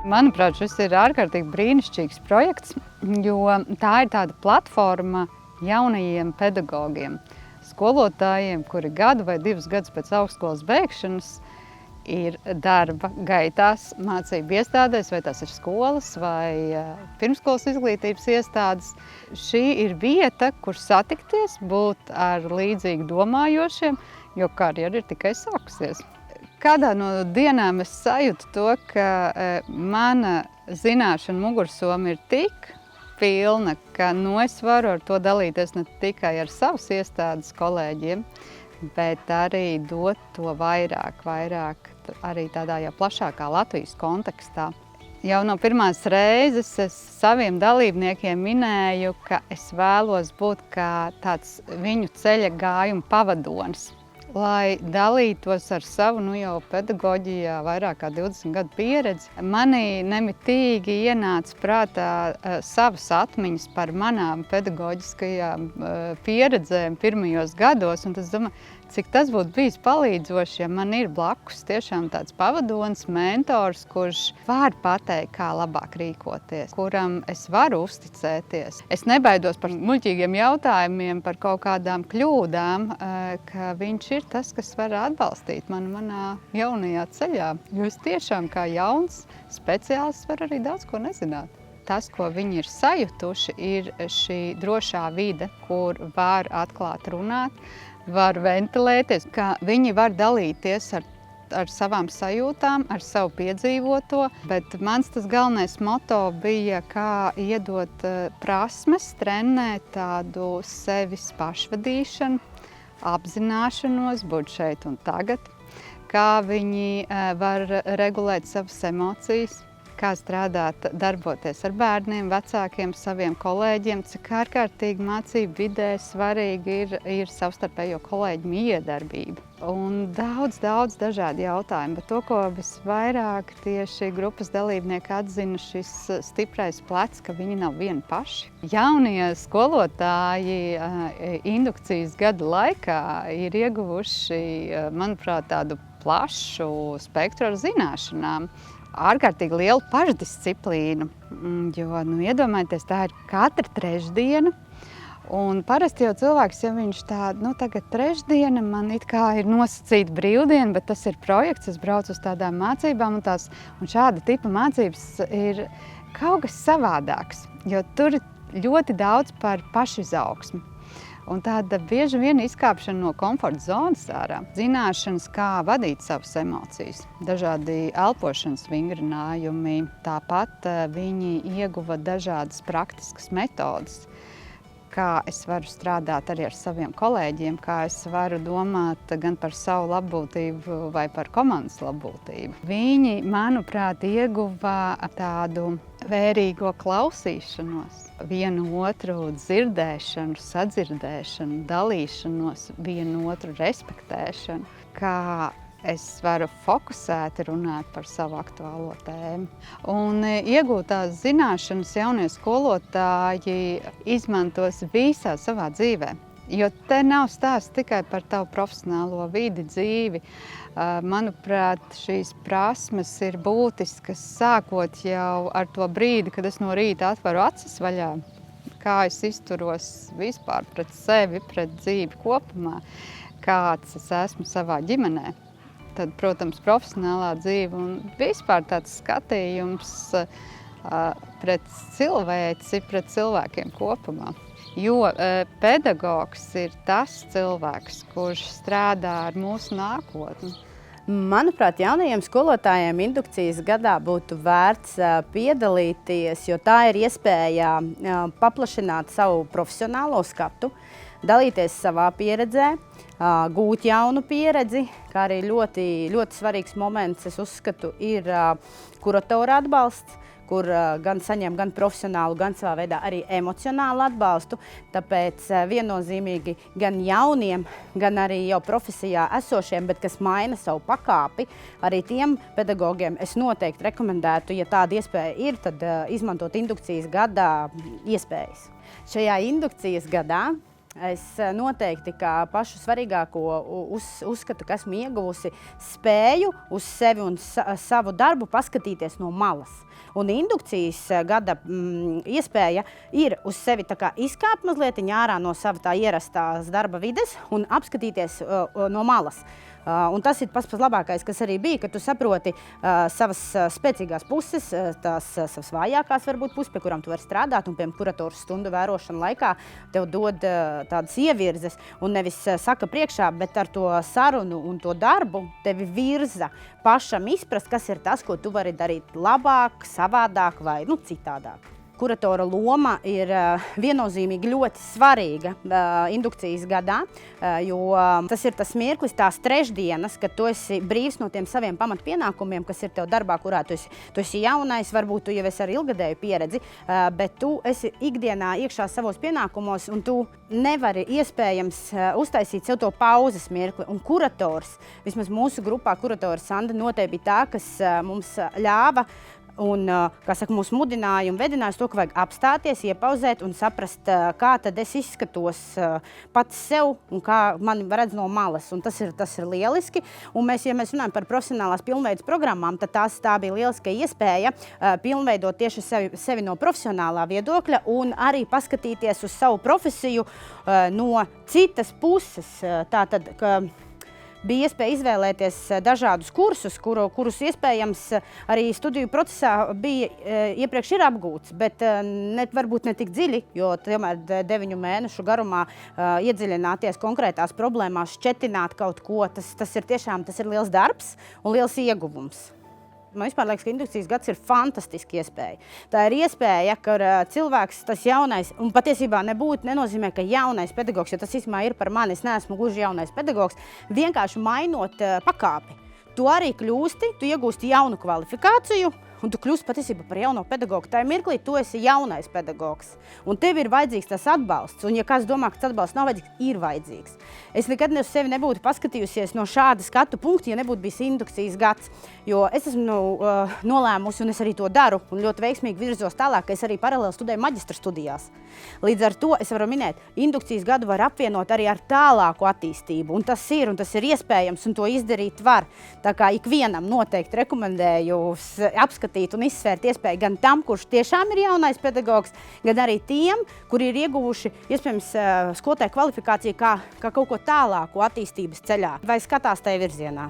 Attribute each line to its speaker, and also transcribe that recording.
Speaker 1: Manuprāt, šis ir ārkārtīgi brīnišķīgs projekts, jo tā ir tāda platforma jaunajiem pedagogiem, skolotājiem, kuri gadu vai 2 gadus pēc augstskolas beigšanas ir darba gaitās mācību iestādēs, vai tās ir skolas vai pirmskolas izglītības iestādes. Šī ir vieta, kur satikties, būt ar līdzīgi domājošiem, jo karjera ir tikai sākusies. Kādā no dienām es sajūtu to, ka mana zināšana mugursoma ir tik pilna, ka es varu ar to dalīties ne tikai ar savas iestādes kolēģiem, bet arī dot to vairāk arī tādā jau plašākā Latvijas kontekstā. Jau no pirmās reizes es saviem dalībniekiem minēju, ka es vēlos būt kā tāds viņu ceļa gājuma pavadonis, lai dalītos ar savu jau pedagoģijā vairāk kā 20 gadu pieredzi. Manī nemitīgi ienāca prātā savas atmiņas par manām pedagoģiskajām pieredzēm pirmajos gados, un es domāju, cik tas būtu bijis palīdzoši, ja man ir blakus tiešām tāds pavadonis, mentors, kurš var pateikt, kā labāk rīkoties, kuram es varu uzticēties. Es nebaidos par muļķīgiem jautājumiem, par kaut kādām kļūdām, ka viņš ir tas, kas var atbalstīt mani manā jaunajā ceļā. Jo es tiešām kā jauns speciālists varu arī daudz ko nezināt. Tas, ko viņi ir sajutuši, ir šī drošā vide, kur var atklāt runāt, var ventilēties, ka viņi var dalīties ar savām sajūtām, ar savu piedzīvoto, bet mans tas galvenais moto bija, kā iedot prasmes, trenēt tādu sevis pašvadīšanu, apzināšanos, būt šeit un tagad, kā viņi var regulēt savas emocijas, kā strādāt, darboties ar bērniem, vecākiem, saviem kolēģiem, cik ārkārtīgi mācību vidē svarīgi ir savstarpējo kolēģu miedarbība. Un daudz dažādi jautājumi, bet to, ko visvairāk tieši grupas dalībnieki atzina, šis stiprais plecs, ka viņi nav vieni paši. Jaunie skolotāji indukcijas gadu laikā ir ieguvuši, manuprāt, tādu plašu spektru ar zināšanām, ārkārtīgi lielu pašdisciplīnu, jo, iedomājieties, tā ir katra trešdiena, un parasti jau cilvēks, ja viņš tagad trešdiena, man it kā ir nosacīta brīvdiena, bet tas ir projekts, es braucu uz tādām mācībām, un šāda tipa mācības ir kaut kas savādāks, jo tur ir ļoti daudz par pašizaugsmi. Un tāda bieži vien izkāpšana no komforta zonas ārā. Zināšanas, kā vadīt savas emocijas, dažādi elpošanas vingrinājumi. Tāpat viņi ieguva dažādas praktiskas metodas, kā es varu strādāt arī ar saviem kolēģiem, kā es varu domāt gan par savu labbūtību vai par komandas labbūtību. Viņi, manuprāt, ieguva tādu vērīgo klausīšanos, vienu otru dzirdēšanu, sadzirdēšanu, dalīšanos, vienu otru respektēšanu, kā es varu fokusēti runāt par savu aktuālo tēmu. Un iegūtās zināšanas jaunie skolotāji izmantos visā savā dzīvē. Jo te nav stāsts tikai par tavu profesionālo vidi, dzīvi. Manuprāt, šīs prasmes ir būtiskas, sākot jau ar to brīdi, kad es no rīta atveru acis vaļā, kā es izturos vispār pret sevi, pret dzīvi kopumā, kāds es esmu savā ģimenē. Tad, protams, profesionālā dzīve un vispār tāds skatījums pret cilvēci, pret cilvēkiem kopumā. Jo pedagogs ir tas cilvēks, kurš strādā ar mūsu nākotni.
Speaker 2: Manuprāt, jaunajiem skolotājiem indukcijas gadā būtu vērts piedalīties, jo tā ir iespēja paplašināt savu profesionālo skatu, dalīties savā pieredzē, gūt jaunu pieredzi, kā arī ļoti svarīgs moments, es uzskatu, ir kuratora atbalsts, kur gan saņem gan profesionālu, gan savā veidā arī emocionālu atbalstu. Tāpēc viennozīmīgi gan jauniem, gan arī jau profesijā esošiem, bet kas maina savu pakāpi, arī tiem pedagogiem es noteikti rekomendētu, ja tāda iespēja ir, tad izmantot indukcijas gadā iespējas. Šajā indukcijas gadā es noteikti kā pašu svarīgāko uzskatu, ka esmu ieguvusi spēju uz sevi un savu darbu paskatīties no malas. Un indukcijas gada iespēja ir uz sevi tā kā izkāpt mazliet ārā no sava tā ierastās darba vides un apskatīties no malas. Un tas ir pats labākais, kas arī bija, ka tu saproti savas spēcīgās puses, tās savas vājākās varbūt puses, pie kurām tu vari strādāt, un, piemēram, kuratoru stundu vērošana laikā tev dod tādas ievirzes, un nevis saka priekšā, bet ar to sarunu un to darbu tevi virza pašam izprast, kas ir tas, ko tu vari darīt labāk, savādāk vai citādāk. Kuratora loma ir viennozīmīgi ļoti svarīga indukcijas gadā, jo tas ir tas mirklis, tās trešdienas, kad tu esi brīvs no tiem saviem pamatpienākumiem, kas ir tev darbā, kurā tu esi jaunais, varbūt tu jau esi ar ilgadēju pieredzi, bet tu esi ikdienā iekšā savos pienākumos un tu nevari iespējams uztaisīt sev to pauzes mirkli. Un kurators, vismaz mūsu grupā kuratora Sanda noteikti bija tā, kas mums ļāva un, kā saka, mūs mudināja un vedināja uz to, ka vajag apstāties, iepauzēt un saprast, kā tad es izskatos pats sev un kā mani redz no malas. Un tas ir lieliski. Un ja mēs runājam par profesionālās pilnveidas programmām, tad tā bija lieliska iespēja pilnveidot tieši sevi no profesionālā viedokļa un arī paskatīties uz savu profesiju no citas puses. Tātad, bija iespēja izvēlēties dažādus kursus, kurus iespējams arī studiju procesā bija iepriekš ir apgūts, bet varbūt ne tik dziļi, jo tomēr 9 mēnešu garumā iedziļināties konkrētās problēmās, šķetināt kaut ko, tas ir liels darbs un liels ieguvums. Man vispār liekas, ka indukcijas gads ir fantastiska iespēja. Tā ir iespēja, ka cilvēks, tas jaunais, un patiesībā nenozīmē, ka jaunais pedagogs, jo tas īstenībā ir par mani, es neesmu gluži jaunais pedagogs, vienkārši mainot pakāpi. Tu arī kļūsti, tu iegūsti jaunu kvalifikāciju, un tu kļūsi patiesībā par jauno pedagogu. Tā mirklī tu esi jaunais pedagogs, un tev ir vajadzīgs tas atbalsts, un ja kāds domā, ka tas atbalsts nav vajadzīgs, ir vajadzīgs. Es nekad uz sevi nebūtu paskatījusies no šāda skatu punkta, ja nebūtu bijis indukcijas gads, jo es esmu nolēmusi, un es arī to daru, un ļoti veiksmīgi virzos tālāk, ka es arī paralēli studēju maģistra studijās. Līdz ar to es varu minēt, indukcijas gadu var apvienot arī ar tālāku attīstību, un tas ir iespējams, un to izdarīt var. Tā kā ikvienam noteikti rekomendēju apskatīt un izsvērt iespēju gan tam, kurš tiešām ir jaunais pedagogs, gan arī tiem, kuri ir ieguvuši, iespējams, skolotāju kvalifikāciju kā kaut ko tālāku attīstības ceļā vai skatās tajā virzienā.